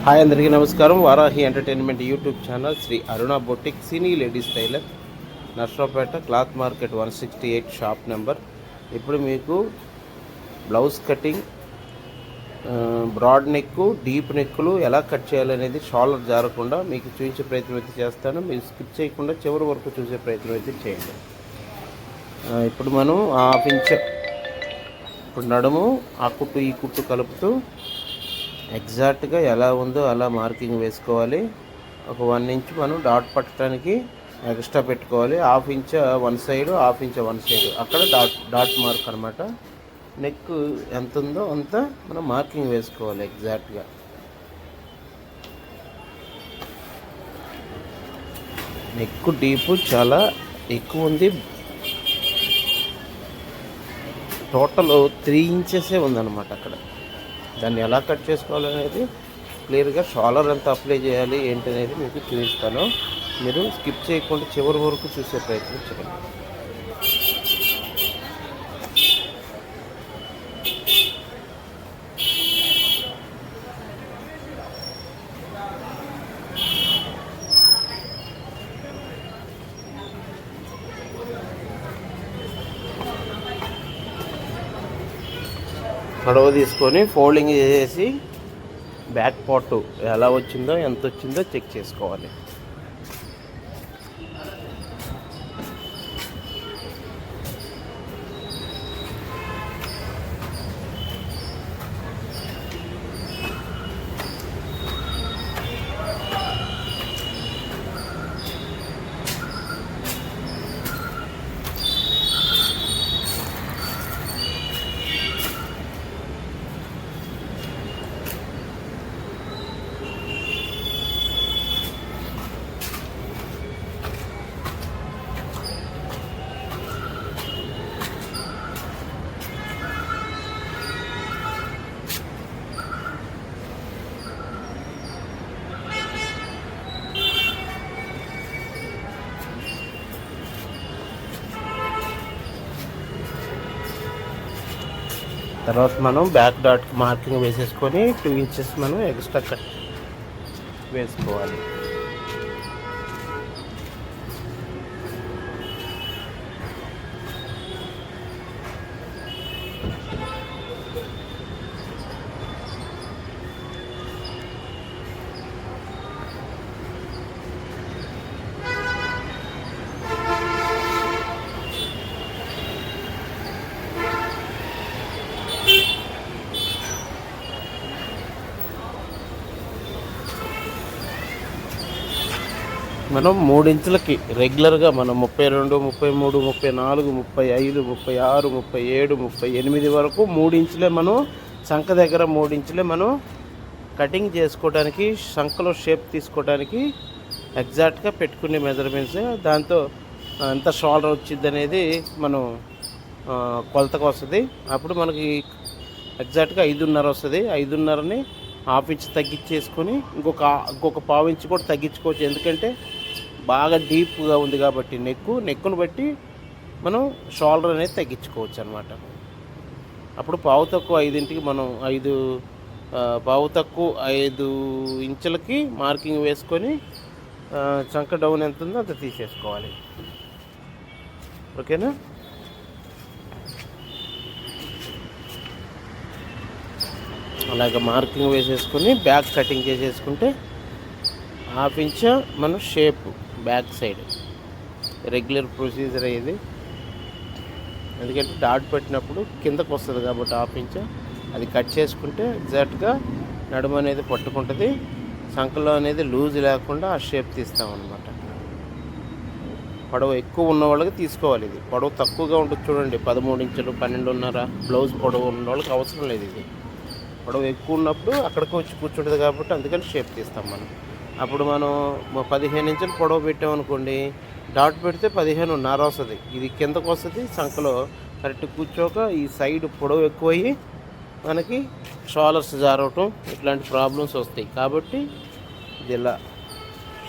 Hi అందరికీ నమస్కారం. Varahi entertainment YouTube channel Sri Aruna boutique cine ladies tailor Narasaraopet cloth market 168 shop number. ఇప్పుడు మీకు blouse cutting, broad neck, deep నెక్కులు ఎలా కట్ చేయాలనేది షోల్డర్ జారకుండా మీకు చూపించే ప్రయత్నం అయితే చేస్తాను. మీరు స్కిప్ చేయకుండా చివరి వరకు చూసే ప్రయత్నం అయితే చేయండి. ఇప్పుడు మనం హాఫ్ ఇంచ్ ఇప్పుడు నడుము ఆ కుట్టు ఈ కుట్టు కలుపుతూ ఎగ్జాక్ట్గా ఎలా ఉందో అలా మార్కింగ్ వేసుకోవాలి. ఒక 1 ఇంచ్ మనం డాట్ పట్టడానికి ఎక్స్ట్రా పెట్టుకోవాలి. Half inch one side, half inch one side, అక్కడ డాట్ మార్క్ అనమాట. నెక్ ఎంత ఉందో అంత మనం మార్కింగ్ వేసుకోవాలి ఎగ్జాక్ట్గా. నెక్ డీప్ చాలా ఎక్కువ ఉంది, టోటల్ 3 ఇంచెసే ఉందన్నమాట అక్కడ. దాన్ని ఎలా కట్ చేసుకోవాలనేది క్లియర్గా షోల్డర్ ఎంత అప్లై చేయాలి ఏంటి అనేది మీకు చూపిస్తాను. మీరు స్కిప్ చేయకుండా చివరి వరకు చూసే ప్రయత్నం చేయండి. గొడవ తీసుకొని ఫోల్డింగ్ చేసేసి బ్యాక్ పార్ట్ ఎలా వచ్చిందో ఎంత వచ్చిందో చెక్ చేసుకోవాలి. తర్వాత మనం బ్యాక్ డాట్కి మార్కింగ్ వేసేసుకొని 2 ఇంచెస్ మనం ఎక్స్ట్రా కట్ వేసుకోవాలి. మనం 3 ఇంచులకి రెగ్యులర్గా మనం 32, 33, 34, 35, 36, 37, 38 వరకు 3 ఇంచులే మనం సంఖ దగ్గర 3 ఇంచులే మనం కటింగ్ చేసుకోవడానికి, సంఖలో షేప్ తీసుకోవడానికి ఎగ్జాక్ట్గా పెట్టుకునే మెజర్మెంట్స్. దాంతో ఎంత షోల్డర్ వచ్చింది అనేది మనం కొలతకు వస్తుంది. అప్పుడు మనకి ఎగ్జాక్ట్గా 5.5 వస్తుంది. 5.5ని హాఫ్ ఇంచ్ తగ్గించేసుకొని ఇంకొక పావు ఇంచ్ కూడా తగ్గించుకోవచ్చు. ఎందుకంటే బాగా డీప్గా ఉంది కాబట్టి నెక్కును బట్టి మనం షోల్డర్ అనేది తగ్గించుకోవచ్చు అనమాట. అప్పుడు పావు తక్కువ 5 మనం 5 ఇంచులకి మార్కింగ్ వేసుకొని చంక డౌన్ ఎంత ఉందో అంత తీసేసుకోవాలి. ఓకేనా? అలాగ మార్కింగ్ వేసేసుకొని బ్యాక్ కటింగ్ చేసేసుకుంటే హాఫ్ ఇంచ్ మనం shape back side regular procedure అయ్యేది. ఎందుకంటే డాట్ పెట్టినప్పుడు కిందకు వస్తుంది కాబట్టి హాఫ్ ఇంచ్ అది కట్ చేసుకుంటే ఎగ్జాక్ట్గా నడుము అనేది పట్టుకుంటుంది. సంకలో అనేది లూజ్ లేకుండా ఆ షేప్ తీస్తామన్నమాట. పొడవు ఎక్కువ ఉన్న వాళ్ళకి తీసుకోవాలి. ఇది పొడవు తక్కువగా ఉంటుంది చూడండి, 13 ఇంచులు, 12.5 బ్లౌజ్ పొడవు ఉన్న వాళ్ళకి అవసరం లేదు. ఇది పొడవు ఎక్కువ ఉన్నప్పుడు అక్కడికి వచ్చి కూర్చుంటుంది కాబట్టి అందుకని షేప్ తీస్తాం మనం. అప్పుడు మనం 15 ఇంచులు పొడవు పెట్టామనుకోండి, డాట్ పెడితే 15.5 వస్తుంది. ఇది కిందకు వస్తుంది, సంఖలో కరెక్ట్ కూర్చోక ఈ సైడ్ పొడవు ఎక్కువయ్యి మనకి షోల్డర్స్ జారవటం ఇట్లాంటి ప్రాబ్లమ్స్ వస్తాయి. కాబట్టి ఇది ఇలా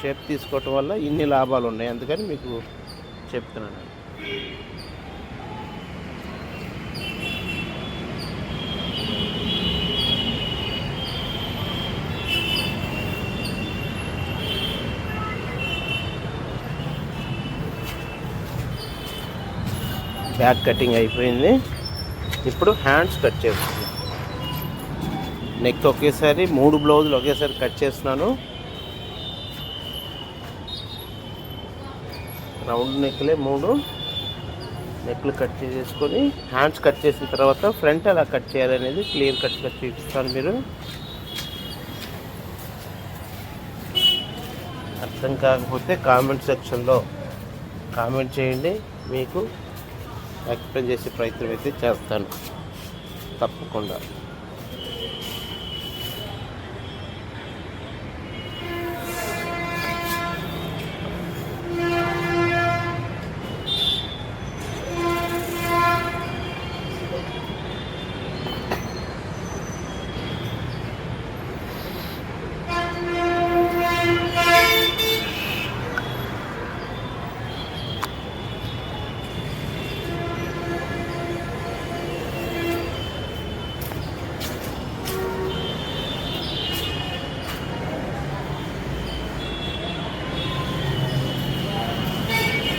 షేప్ తీసుకోవటం వల్ల ఇన్ని లాభాలు ఉన్నాయి. అందుకని మీకు చెప్తున్నాను. బ్యాక్ కటింగ్ అయిపోయింది. ఇప్పుడు హ్యాండ్స్ కట్ చేస్తున్నాను. నెక్ ఒకేసారి 3 బ్లౌజులు ఒకేసారి కట్ చేస్తున్నాను. రౌండ్ నెక్లే 3 నెక్లు కట్ చేసుకొని హ్యాండ్స్ కట్ చేసిన తర్వాత ఫ్రంట్ ఎలా కట్ చేయాలనేది క్లియర్ కట్గా చూపిస్తాను. మీరు అర్థం కాకపోతే కామెంట్ సెక్షన్లో కామెంట్ చేయండి, మీకు ఎక్స్ప్లెయిన్ చేసే ప్రయత్నం అయితే చేస్తాను తప్పకుండా.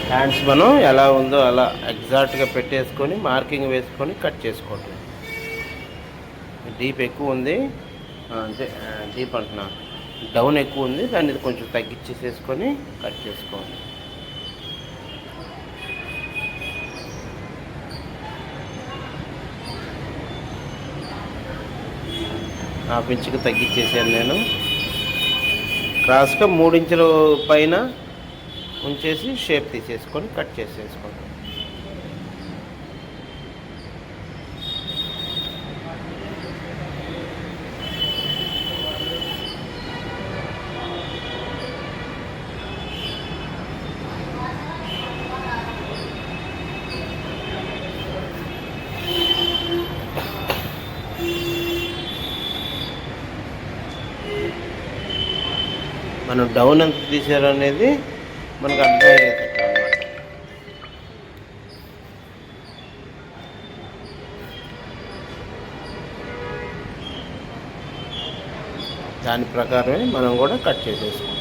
హ్యాండ్స్ మనం ఎలా ఉందో అలా ఎగ్జాక్ట్గా పెట్టేసుకొని మార్కింగ్ వేసుకొని కట్ చేసుకోండి. డీప్ ఎక్కువ ఉంది అంటే డీప్ అంటున్నా, డౌన్ ఎక్కువ ఉంది, దాన్ని కొంచెం తగ్గించేసేసుకొని కట్ చేసుకోండి. హాఫ్ ఇంచుకి తగ్గించేసాను నేను. క్రాస్గా 3 ఇంచుల పైన ఉంచేసి షేప్ తీసేసుకొని కట్ చేసేసుకోండి. మనం డౌన్ ఎంత తీసారు అనేది మనకు అర్థమయ్యేటట్టు అన్నమాట. దాని ప్రకారమే మనం కూడా కట్ చేసేసుకుంటాం.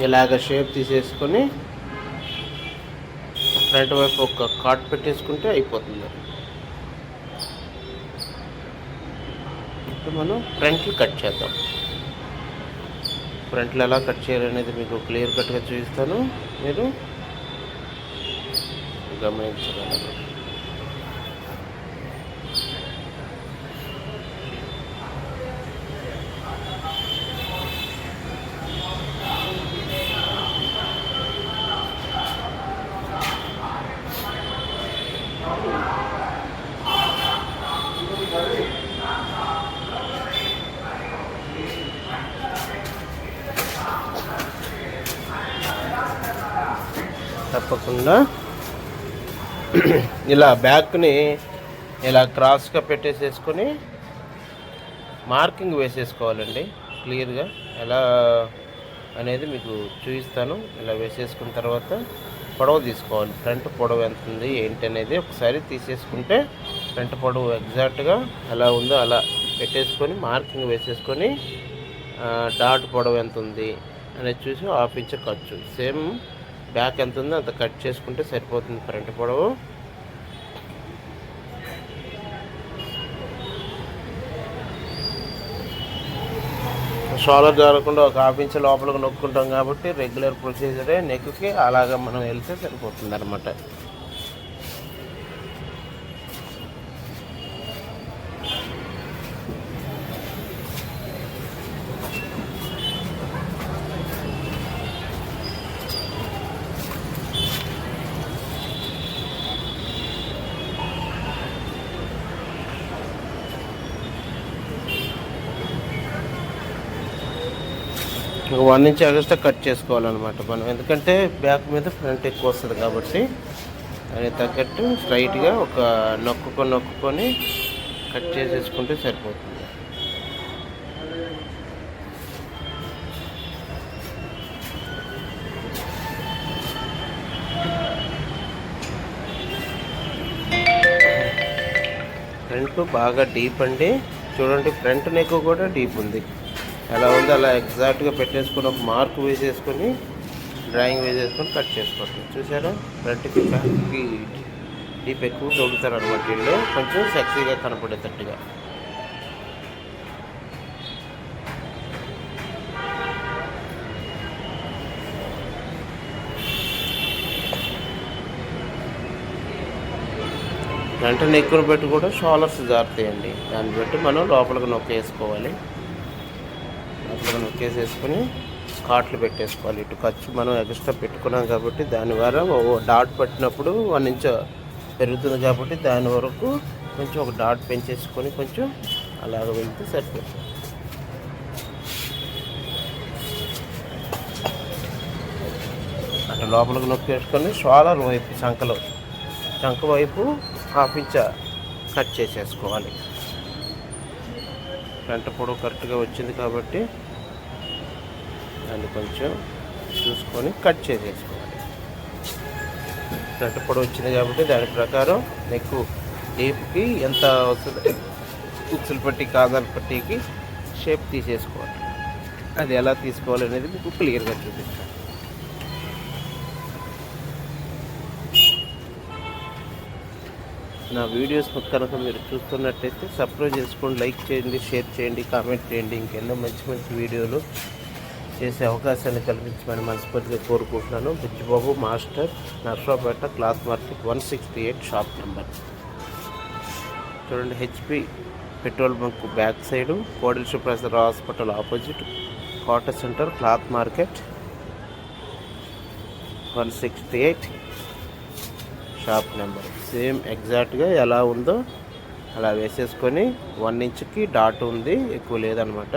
ఇలాగ షేప్ తీసేసుకొని ఫ్రంట్ వైపు ఒక కాట్ పెట్టేసుకుంటే అయిపోతుంది. ఇప్పుడు మనం ఫ్రంట్లు కట్ చేద్దాం. ఫ్రంట్లు ఎలా కట్ చేయాలనేది మీకు క్లియర్ కట్గా చూపిస్తాను, మీరు గమనించగలరు. తప్పకుండా ఇలా బ్యాక్ని ఇలా క్రాస్గా పెట్టేసేసుకొని మార్కింగ్ వేసేసుకోవాలండి. క్లియర్గా ఎలా అనేది మీకు చూపిస్తాను. ఇలా వేసేసుకున్న తర్వాత పొడవు తీసుకోవాలి. ఫ్రంట్ పొడవు ఎంత ఉంది ఏంటి అనేది ఒకసారి తీసేసుకుంటే ఫ్రంట్ పొడవు ఎగ్జాక్ట్గా ఎలా ఉందో అలా పెట్టేసుకొని మార్కింగ్ వేసేసుకొని డాట్ పొడవు ఎంత ఉంది అనేది చూసి హాఫ్ ఇంచ్ ఖర్చు సేమ్ బ్యాక్ ఎంత ఉందో అంత కట్ చేసుకుంటే సరిపోతుంది ఫ్రంట్ పొడవు. షోల్డర్ జారకుండా ఒక హాఫ్ ఇంచ్ లోపలికి నొక్కుంటాం కాబట్టి రెగ్యులర్ ప్రొసీజరే నెక్కి అలాగా మనం వెళ్తే సరిపోతుంది అన్నమాట. ఒక 1 ఇంచ్ ఎక్స్ట్రా కట్ చేసుకోవాలన్నమాట మనం, ఎందుకంటే బ్యాక్ మీద ఫ్రంట్ ఎక్కువ వస్తుంది కాబట్టి దానికి తగ్గట్టు స్ట్రైట్గా ఒక నొక్కుకొని కట్ చేసేసుకుంటే సరిపోతుంది. ఫ్రంట్ బాగా డీప్ అండి, చూడండి ఫ్రంట్ నెక్ కూడా డీప్ ఉంది. ఎలా ఉందో అలా ఎగ్జాక్ట్గా పెట్టేసుకొని ఒక మార్క్ వేసేసుకొని డ్రాయింగ్ వేసేసుకొని కట్ చేసుకోవచ్చు. చూసారా, ఫ్రంట్కి బ్యాక్కి డీప్ ఎక్కువ తొడుగుతారు అనమాట వీళ్ళు, కొంచెం సెక్సీగా కనపడేటట్టుగా. ఫ్రంట్ నెక్కును బట్టి కూడా షోల్డర్స్ జారుతాయండి, దాన్ని బట్టి మనం లోపలికి నొక్కేసుకోవాలి. లోపలికి నొక్కేసేసుకొని కాట్లు పెట్టేసుకోవాలి. ఇటు ఖర్చు మనం ఎక్స్ట్రా పెట్టుకున్నాం కాబట్టి దాని ద్వారా డాట్ పట్టినప్పుడు 1 ఇంచ్ పెరుగుతుంది కాబట్టి దాని వరకు కొంచెం ఒక డాట్ పెంచేసుకొని కొంచెం అలాగ వెళ్తే సరిపోతుంది. అటు లోపలికి నొక్కేసుకొని షోల్డర్ వైపు చంక వైపు 1/2 ఇంచ్ కట్ చేసేసుకోవాలి. ఫ్రంట్ పొడవు కరెక్ట్గా వచ్చింది కాబట్టి దాన్ని కొంచెం చూసుకొని కట్ చేసేసుకోవాలి. ఫ్రంట్ పొడవు వచ్చింది కాబట్టి దాని ప్రకారం నెక్ డీప్కి ఎంత వస్తుంది, ఉక్సులు పట్టి కాజాల పట్టీకి షేప్ తీసేసుకోవాలి. అది ఎలా తీసుకోవాలి అనేది మీకు క్లియర్గా చూపిస్తాను. నా వీడియోస్ కనుక మీరు చూస్తున్నట్టయితే సబ్స్క్రైబ్ చేసుకోండి, లైక్ చేయండి, షేర్ చేయండి, కామెంట్ చేయండి. ఇంకెన్నో మంచి మంచి వీడియోలు చేసే అవకాశాన్ని కల్పించమని మనస్ఫూర్తిగా కోరుకుంటున్నాను. Buchibabu master, Narasaraopet, cloth market, 168 shop number. చూడండి, HP petrol bunk back side, Kodela Sivaprasad hospital opposite, Kota centre, cloth market, 168 shop number. Same ఎగ్జాక్ట్గా ఎలా ఉందో అలా వేసేసుకొని 1 ఇంచ్కి డాట్ ఉంది, ఎక్కువ లేదనమాట.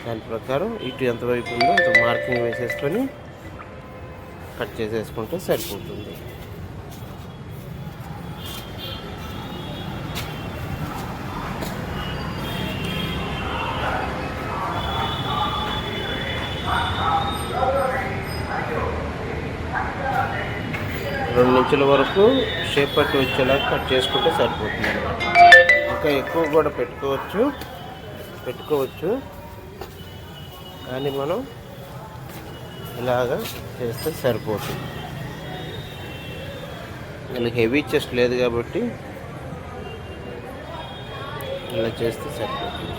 దాని ప్రకారం ఇటు ఎంతవైపు ఉందో అంత మార్కింగ్ వేసేసుకొని కట్ చేసేసుకుంటే సరిపోతుంది. రెండు ఇంచుల వరకు షేప్ పట్టి వచ్చేలా కట్ చేసుకుంటే సరిపోతుంది అన్నమాట. ఇంకా ఎక్కువ కూడా పెట్టుకోవచ్చు కానీ మనం ఇలాగా చేస్తే సరిపోతుంది. వీళ్ళకి హెవీ చెస్ట్ లేదు కాబట్టి ఇలా చేస్తే సరిపోతుంది.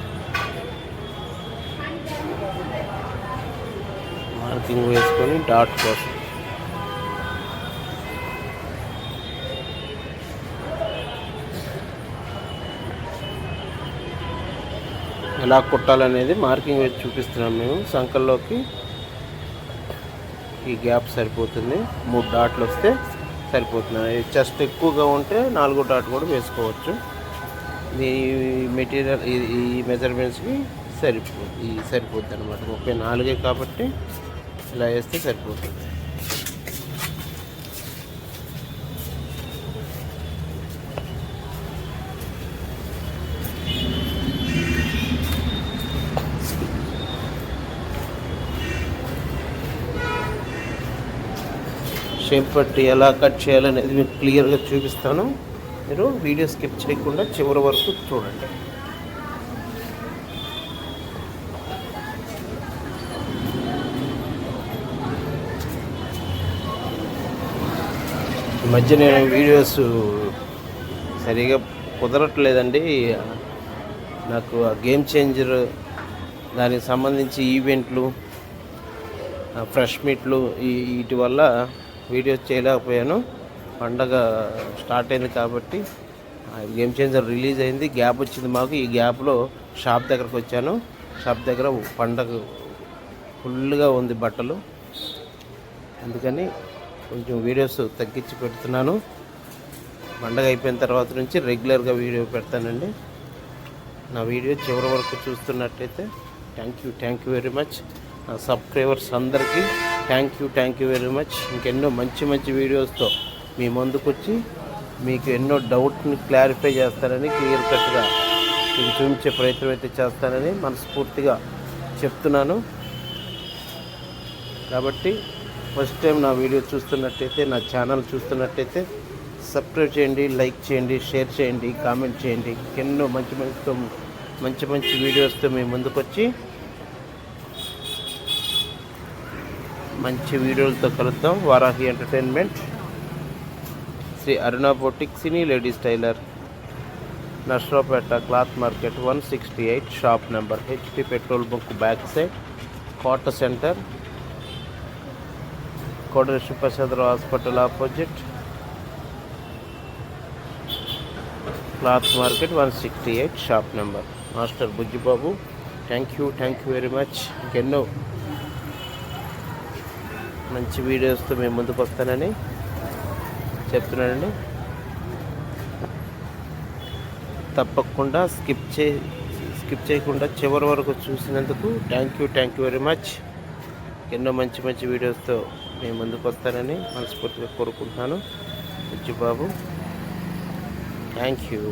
మార్కింగ్ వేసుకొని డాట్ కోసం ఎలా కుట్టాలనేది మార్కింగ్ వేసి చూపిస్తున్నాం మేము. సంకల్లోకి ఈ గ్యాప్ సరిపోతుంది, 3 డాట్లు వస్తే సరిపోతుంది. చెస్ట్ ఎక్కువగా ఉంటే 4 డాట్ కూడా వేసుకోవచ్చు. ఈ మెటీరియల్ ఈ మెజర్మెంట్స్కి సరిపోద్ది అనమాట. 34 కాబట్టి ఇలా వేస్తే సరిపోతుంది. షేప్ పట్టి ఎలా కట్ చేయాలనేది మీకు క్లియర్గా చూపిస్తాను. మీరు వీడియో స్కిప్ చేయకుండా చివరి వరకు చూడండి. ఈ మధ్య నేను వీడియోస్ సరిగా కుదరట్లేదండి. నాకు గేమ్ చేంజర్ దానికి సంబంధించి ఈవెంట్లు, ఫ్రెష్ మీట్లు వీటి వల్ల వీడియోస్ చేయలేకపోయాను. పండగ స్టార్ట్ అయింది కాబట్టి గేమ్ చేంజర్ రిలీజ్ అయింది, గ్యాప్ వచ్చింది మాకు. ఈ గ్యాప్లో షాప్ దగ్గరకు వచ్చాను. షాప్ దగ్గర పండగ ఫుల్గా ఉంది బట్టలు, అందుకని కొంచెం వీడియోస్ తగ్గించి పెడుతున్నాను. పండగ అయిపోయిన తర్వాత నుంచి రెగ్యులర్గా వీడియో పెడతానండి. నా వీడియో చివరి వరకు చూస్తున్నట్టయితే థ్యాంక్ యూ వెరీ మచ్. నా సబ్స్క్రైబర్స్ అందరికీ థ్యాంక్ యూ వెరీ మచ్. ఇంకెన్నో మంచి మంచి వీడియోస్తో మీ ముందుకు వచ్చి మీకు ఎన్నో డౌట్ని క్లారిఫై చేస్తానని, క్లియర్ కట్గా మీకు చూపించే ప్రయత్నం అయితే చేస్తానని మనస్ఫూర్తిగా చెప్తున్నాను. కాబట్టి ఫస్ట్ టైం నా వీడియో చూస్తున్నట్టయితే, నా ఛానల్ చూస్తున్నట్టయితే సబ్స్క్రైబ్ చేయండి, లైక్ చేయండి, షేర్ చేయండి, కామెంట్ చేయండి. ఎన్నో మంచి మంచి వీడియోస్తో మీ ముందుకు వచ్చి మంచి వీడియోలతో కలుద్దాం. Varahi entertainment, Sri Aruna boutique, cine ladies tailor, Narasaraopet, cloth market 168, shop number, HP petrol bunk back side, Kota centre, Koteswara Prasadarao hospital opposite, cloth market 168, shop number. Master Bujjibabu. Thank you very much. ఇంకెన్నో మంచి వీడియోస్తో మేము ముందుకు వస్తానని చెప్తున్నానండి. తప్పకుండా స్కిప్ చేయకుండా చివరి వరకు చూసినందుకు థ్యాంక్ యూ వెరీ మచ్. ఎన్నో మంచి వీడియోస్తో మేము ముందుకు వస్తానని మనస్ఫూర్తిగా కోరుకుంటున్నాను. బుజ్జిబాబు. Thank you.